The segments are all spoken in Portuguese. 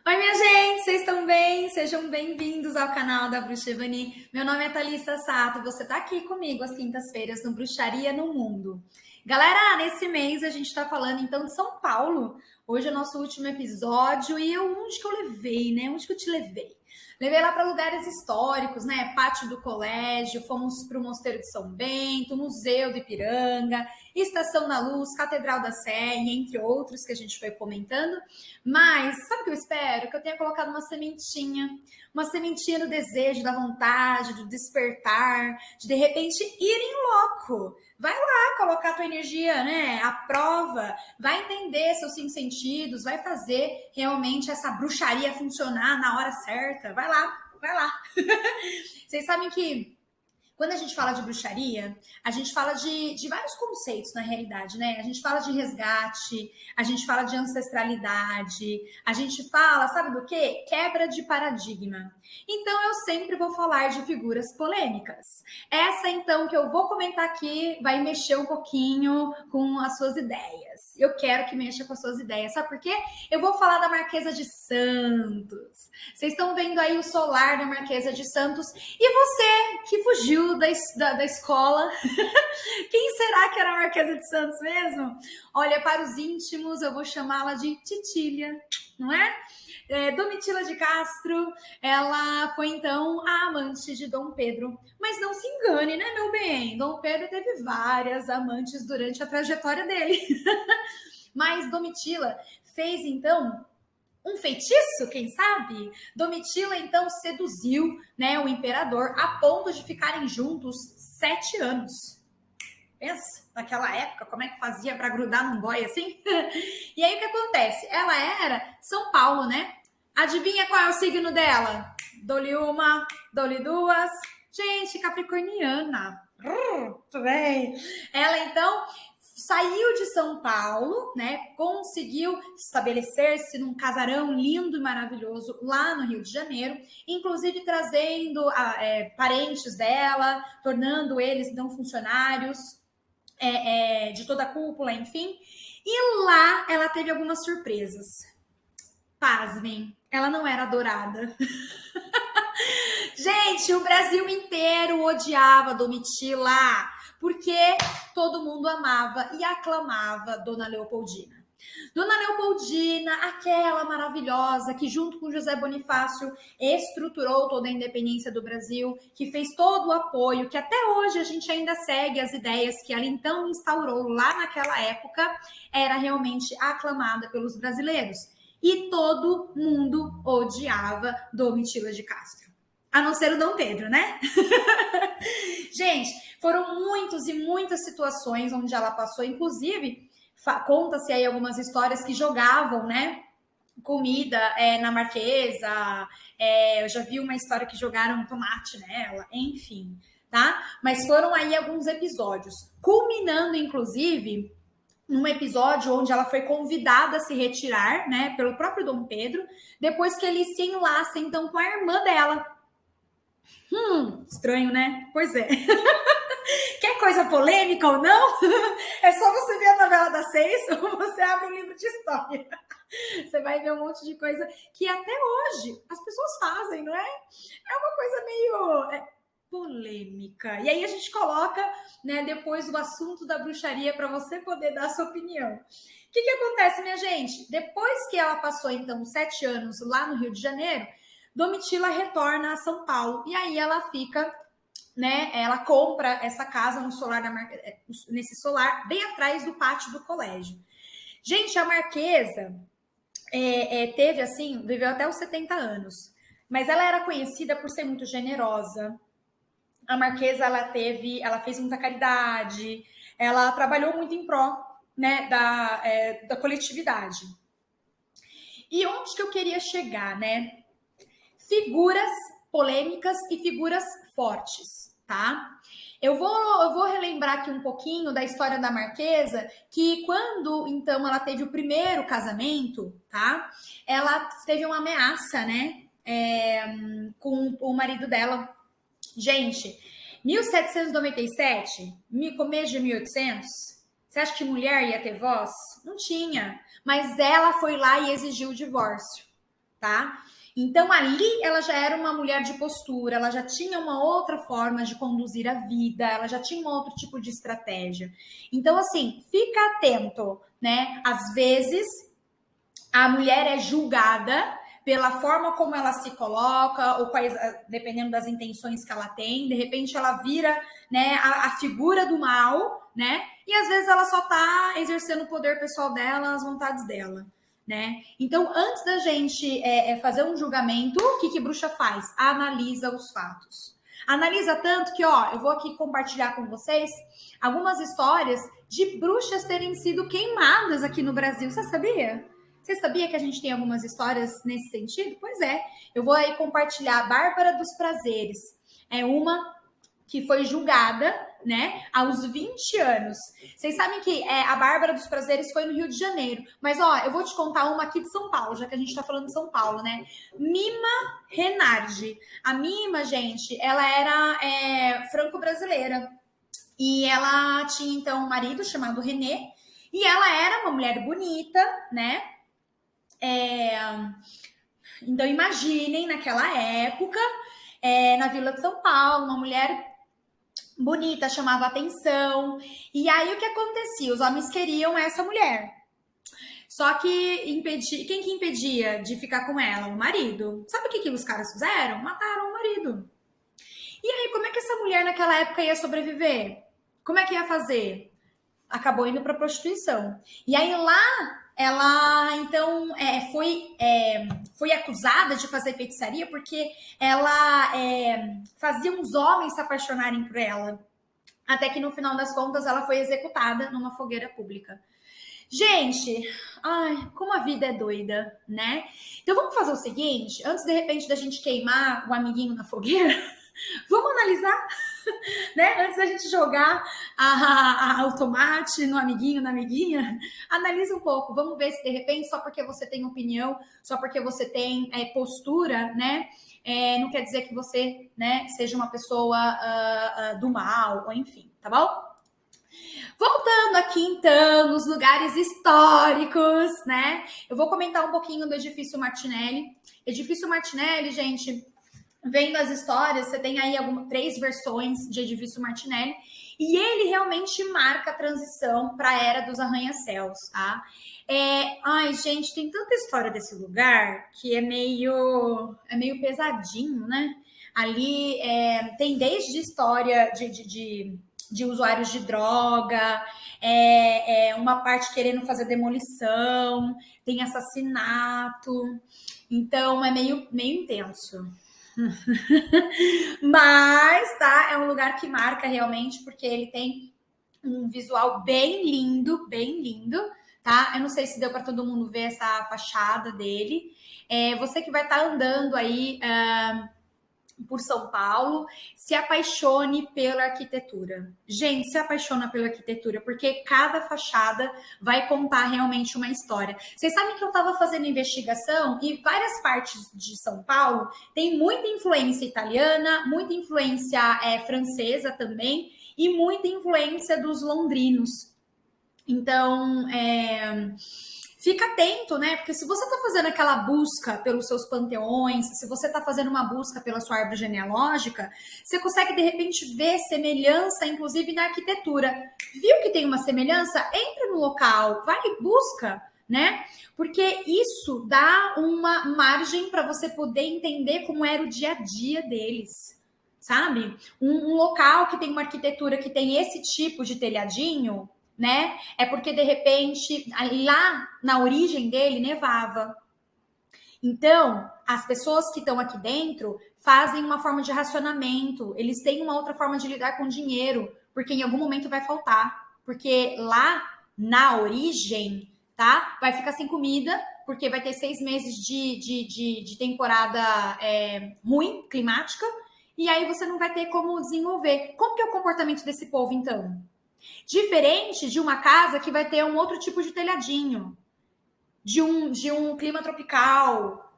Oi, minha gente, vocês estão bem? Sejam bem-vindos ao canal da Bruxa Evani. Meu nome é Thalissa Sato, você tá aqui comigo às quintas-feiras no Bruxaria no Mundo. Galera, nesse mês a gente tá falando então de São Paulo. Hoje é o nosso último episódio e onde que eu levei, né? Onde que eu te levei? Levei lá para lugares históricos, né? Pátio do colégio, fomos para o Mosteiro de São Bento, Museu do Ipiranga, Estação da Luz, Catedral da Sé, entre outros que a gente foi comentando. Mas sabe o que eu espero? Que eu tenha colocado uma sementinha do desejo, da vontade, do despertar, de repente ir em loco. Vai lá colocar a tua energia, né, à prova, vai entender seus cinco sentidos, vai fazer realmente essa bruxaria funcionar na hora certa. Vai lá, vai lá. Vocês sabem que quando a gente fala de bruxaria, a gente fala de vários conceitos na realidade, né? A gente fala de resgate, a gente fala de ancestralidade, a gente fala, sabe do quê? Quebra de paradigma. Então eu sempre vou falar de figuras polêmicas. Essa então que eu vou comentar aqui vai mexer um pouquinho com as suas ideias. Eu quero que mexa com as suas ideias. Sabe por quê? Eu vou falar da Marquesa de Santos. Vocês estão vendo aí o solar da Marquesa de Santos. E você que fugiu da escola, quem será que era a Marquesa de Santos mesmo? Olha, para os íntimos, eu vou chamá-la de Titília, não é? Domitila de Castro, ela foi então a amante de Dom Pedro. Mas não se engane, né, meu bem? Dom Pedro teve várias amantes durante a trajetória dele. Mas Domitila fez então um feitiço, quem sabe? Domitila então seduziu, né, o imperador a ponto de ficarem juntos 7 anos. Pensa, naquela época, como é que fazia para grudar num boy assim? E aí o que acontece? Ela era São Paulo, né? Adivinha qual é o signo dela? Dou-lhe uma, dou-lhe duas. Gente, capricorniana. Muito bem. Ela então saiu de São Paulo, né? Conseguiu estabelecer-se num casarão lindo e maravilhoso lá no Rio de Janeiro, inclusive trazendo parentes dela, tornando eles então funcionários de toda a cúpula, enfim. E lá ela teve algumas surpresas. Pasmem, ela não era adorada. Gente, o Brasil inteiro odiava Domitila, porque todo mundo amava e aclamava Dona Leopoldina. Dona Leopoldina, aquela maravilhosa que junto com José Bonifácio estruturou toda a independência do Brasil, que fez todo o apoio, que até hoje a gente ainda segue as ideias que ela então instaurou lá naquela época, era realmente aclamada pelos brasileiros. E todo mundo odiava Domitila de Castro. A não ser o Dom Pedro, né? Gente, foram muitas e muitas situações onde ela passou, inclusive, conta-se aí algumas histórias que jogavam, né? Comida na Marquesa, eu já vi uma história que jogaram tomate nela, enfim, tá? Mas foram aí alguns episódios, culminando, inclusive, num episódio onde ela foi convidada a se retirar, né, pelo próprio Dom Pedro, depois que ele se enlaça, então, com a irmã dela. Estranho, né? Pois é. Quer coisa polêmica ou não? É só você ver a novela das 6 ou você abre um livro de história. Você vai ver um monte de coisa que até hoje as pessoas fazem, não é? É uma coisa meio polêmica. E aí a gente coloca, né, depois o assunto da bruxaria para você poder dar a sua opinião. O que acontece, minha gente? Depois que ela passou, então, 7 anos lá no Rio de Janeiro, Domitila retorna a São Paulo e aí ela fica, né? Ela compra essa casa no solar nesse solar bem atrás do pátio do colégio. Gente, a Marquesa teve assim, viveu até os 70 anos, mas ela era conhecida por ser muito generosa. A Marquesa ela fez muita caridade, ela trabalhou muito em pró, né, da coletividade. E onde que eu queria chegar, né? Figuras polêmicas e figuras fortes, tá? Eu vou relembrar aqui um pouquinho da história da Marquesa, que quando, então, ela teve o primeiro casamento, tá? Ela teve uma ameaça, né? Com o marido dela. Gente, 1797, começo de 1800, você acha que mulher ia ter voz? Não tinha. Mas ela foi lá e exigiu o divórcio. tá? Então ali ela já era uma mulher de postura, ela já tinha uma outra forma de conduzir a vida, ela já tinha um outro tipo de estratégia. Então, assim, fica atento, né? Às vezes a mulher é julgada pela forma como ela se coloca, ou quais, dependendo das intenções que ela tem, de repente ela vira, né, a figura do mal, né? E às vezes ela só tá exercendo o poder pessoal dela, as vontades dela, né? Então, antes da gente fazer um julgamento, o que bruxa faz? Analisa os fatos. Analisa tanto que, ó, eu vou aqui compartilhar com vocês algumas histórias de bruxas terem sido queimadas aqui no Brasil. Você sabia? Você sabia que a gente tem algumas histórias nesse sentido? Pois é, eu vou aí compartilhar a Bárbara dos Prazeres. É uma que foi julgada, né, aos 20 anos. Vocês sabem que a Bárbara dos Prazeres foi no Rio de Janeiro. Mas, ó, eu vou te contar uma aqui de São Paulo, já que a gente tá falando de São Paulo, né? Mima Renardi. A Mima, gente, ela era franco-brasileira. E ela tinha, então, um marido chamado René. E ela era uma mulher bonita, né? Então, imaginem, naquela época, na Vila de São Paulo, uma mulher bonita, chamava atenção. E aí, o que acontecia? Os homens queriam essa mulher. Só que quem que impedia de ficar com ela? O marido. Sabe o que os caras fizeram? Mataram o marido. E aí, como é que essa mulher naquela época ia sobreviver? Como é que ia fazer? Acabou indo para prostituição. E aí lá ela então foi acusada de fazer feitiçaria porque ela fazia os homens se apaixonarem por ela. Até que no final das contas ela foi executada numa fogueira pública. Gente, ai, como a vida é doida, né? Então vamos fazer o seguinte, antes de repente da gente queimar o amiguinho na fogueira, vamos analisar, né? Antes da gente jogar o tomate no amiguinho, na amiguinha, analisa um pouco. Vamos ver se de repente, só porque você tem opinião, só porque você tem postura, né? Não quer dizer que você, né, seja uma pessoa do mal, ou enfim, tá bom? Voltando aqui, então, nos lugares históricos, né? Eu vou comentar um pouquinho do Edifício Martinelli. Edifício Martinelli, gente, vendo as histórias, você tem aí 3 versões de Edifício Martinelli, e ele realmente marca a transição para a Era dos Arranha-Céus, tá? Ai, gente, tem tanta história desse lugar que é meio pesadinho, né? Ali tem desde história de usuários de droga, uma parte querendo fazer demolição, tem assassinato, então é meio intenso. Mas, tá, é um lugar que marca realmente, porque ele tem um visual bem lindo, tá? Eu não sei se deu para todo mundo ver essa fachada dele. Você que vai estar andando aí por São Paulo, se apaixone pela arquitetura. Gente, se apaixona pela arquitetura, porque cada fachada vai contar realmente uma história. Vocês sabem que eu estava fazendo investigação e várias partes de São Paulo tem muita influência italiana, muita influência francesa também e muita influência dos londrinos. Então, fica atento, né? Porque se você está fazendo aquela busca pelos seus panteões, se você está fazendo uma busca pela sua árvore genealógica, você consegue, de repente, ver semelhança, inclusive, na arquitetura. Viu que tem uma semelhança? Entra no local, vai e busca, né? Porque isso dá uma margem para você poder entender como era o dia a dia deles, sabe? Um local que tem uma arquitetura que tem esse tipo de telhadinho, né? É porque de repente lá na origem dele nevava. Então, as pessoas que estão aqui dentro fazem uma forma de racionamento, eles têm uma outra forma de lidar com dinheiro, porque em algum momento vai faltar. Porque lá na origem, tá? Vai ficar sem comida, porque vai ter 6 meses de temporada ruim, climática, e aí você não vai ter como desenvolver. Como que é o comportamento desse povo, então? Diferente de uma casa que vai ter um outro tipo de telhadinho, de um clima tropical.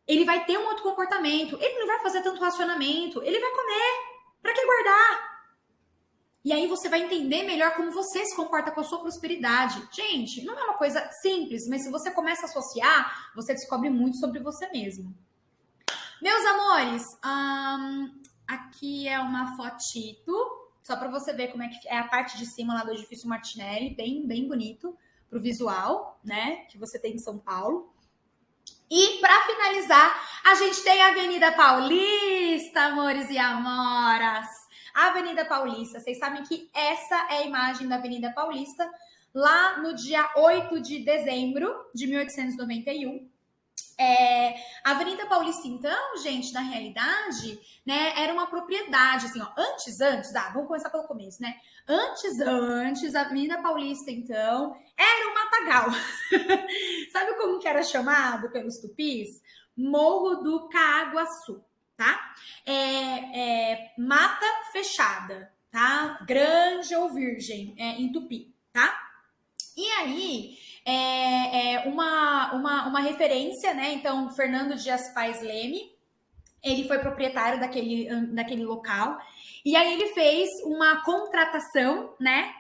Ele vai ter um outro comportamento. Ele não vai fazer tanto racionamento. Ele vai comer. Para que guardar? E aí você vai entender melhor como você se comporta com a sua prosperidade. Gente, não é uma coisa simples, mas se você começa a associar, você descobre muito sobre você mesmo. Meus amores, aqui é uma fotito, só para você ver como é que é a parte de cima lá do edifício Martinelli, bem bonito pro visual, né, que você tem em São Paulo. E para finalizar, a gente tem a Avenida Paulista, amores e amoras. A Avenida Paulista, vocês sabem que essa é a imagem da Avenida Paulista, lá no dia 8 de dezembro de 1891. A Avenida Paulista, então, gente, na realidade, né, era uma propriedade, assim, ó, antes, vamos começar pelo começo, né? Antes, a Avenida Paulista, então, era um matagal. Sabe como que era chamado pelos tupis? Morro do Caaguaçu, tá? Mata fechada, tá? Grande ou virgem, em tupi, tá? E aí, uma referência, né? Então, Fernando Dias Pais Leme, ele foi proprietário daquele local. E aí ele fez uma contratação, né?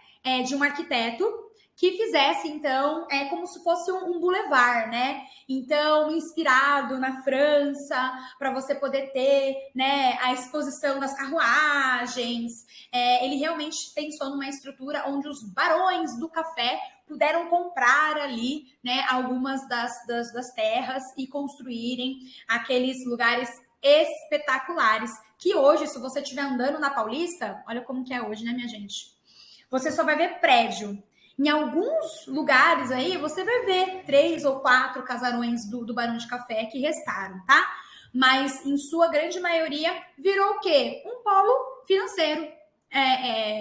De um arquiteto que fizesse, então, como se fosse um boulevard, né? Então, inspirado na França, para você poder ter, né, a exposição das carruagens. Ele realmente pensou numa estrutura onde os barões do café puderam comprar ali, né, algumas das terras e construírem aqueles lugares espetaculares, que hoje, se você estiver andando na Paulista, olha como que é hoje, né, minha gente? Você só vai ver prédio. Em alguns lugares aí, você vai ver 3 ou 4 casarões do Barão de Café que restaram, tá? Mas, em sua grande maioria, virou o quê? Um polo financeiro.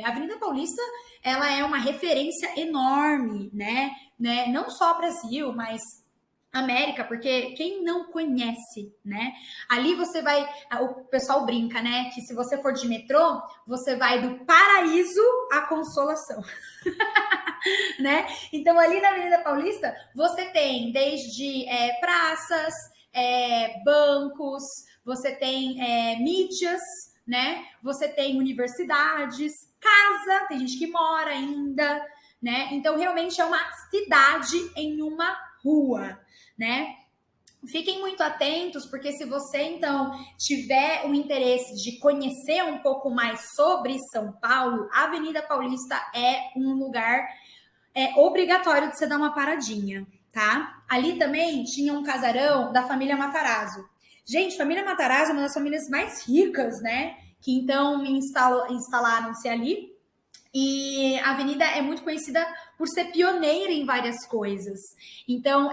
A Avenida Paulista, ela é uma referência enorme, né? Não só Brasil, mas América, porque quem não conhece, né? Ali você vai, o pessoal brinca, né? Que se você for de metrô, você vai do paraíso à consolação. Né? Então, ali na Avenida Paulista, você tem desde praças, bancos, você tem mídias, né? Você tem universidades, casa, tem gente que mora ainda, né? Então, realmente é uma cidade em uma rua, né? Fiquem muito atentos, porque se você, então, tiver o interesse de conhecer um pouco mais sobre São Paulo, a Avenida Paulista é um lugar obrigatório de você dar uma paradinha, tá? Ali também tinha um casarão da família Matarazzo. Gente, família Matarazzo é uma das famílias mais ricas, né? Que então instalaram-se ali. E a avenida é muito conhecida por ser pioneira em várias coisas. Então,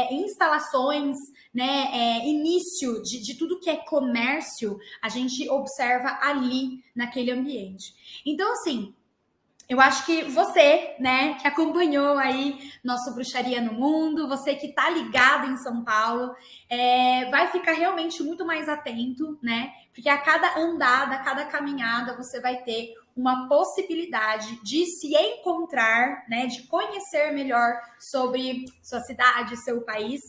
instalações, né, início de tudo que é comércio, a gente observa ali naquele ambiente. Então, assim, eu acho que você, né, que acompanhou aí nosso Bruxaria no Mundo, você que tá ligado em São Paulo, vai ficar realmente muito mais atento, né? Porque a cada andada, a cada caminhada, você vai ter uma possibilidade de se encontrar, né, de conhecer melhor sobre sua cidade, seu país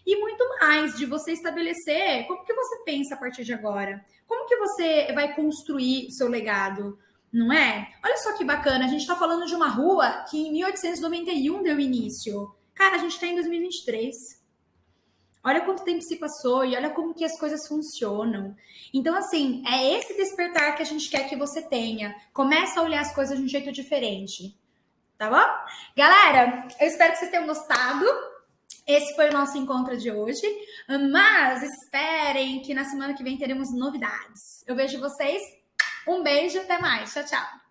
e muito mais, de você estabelecer como que você pensa a partir de agora, como que você vai construir o seu legado, não é? Olha só que bacana, a gente está falando de uma rua que em 1891 deu início. Cara, a gente está em 2023. Olha quanto tempo se passou e olha como que as coisas funcionam. Então, assim, é esse despertar que a gente quer que você tenha. Começa a olhar as coisas de um jeito diferente. Tá bom? Galera, eu espero que vocês tenham gostado. Esse foi o nosso encontro de hoje. Mas esperem que na semana que vem teremos novidades. Eu vejo vocês. Um beijo, até mais. Tchau, tchau.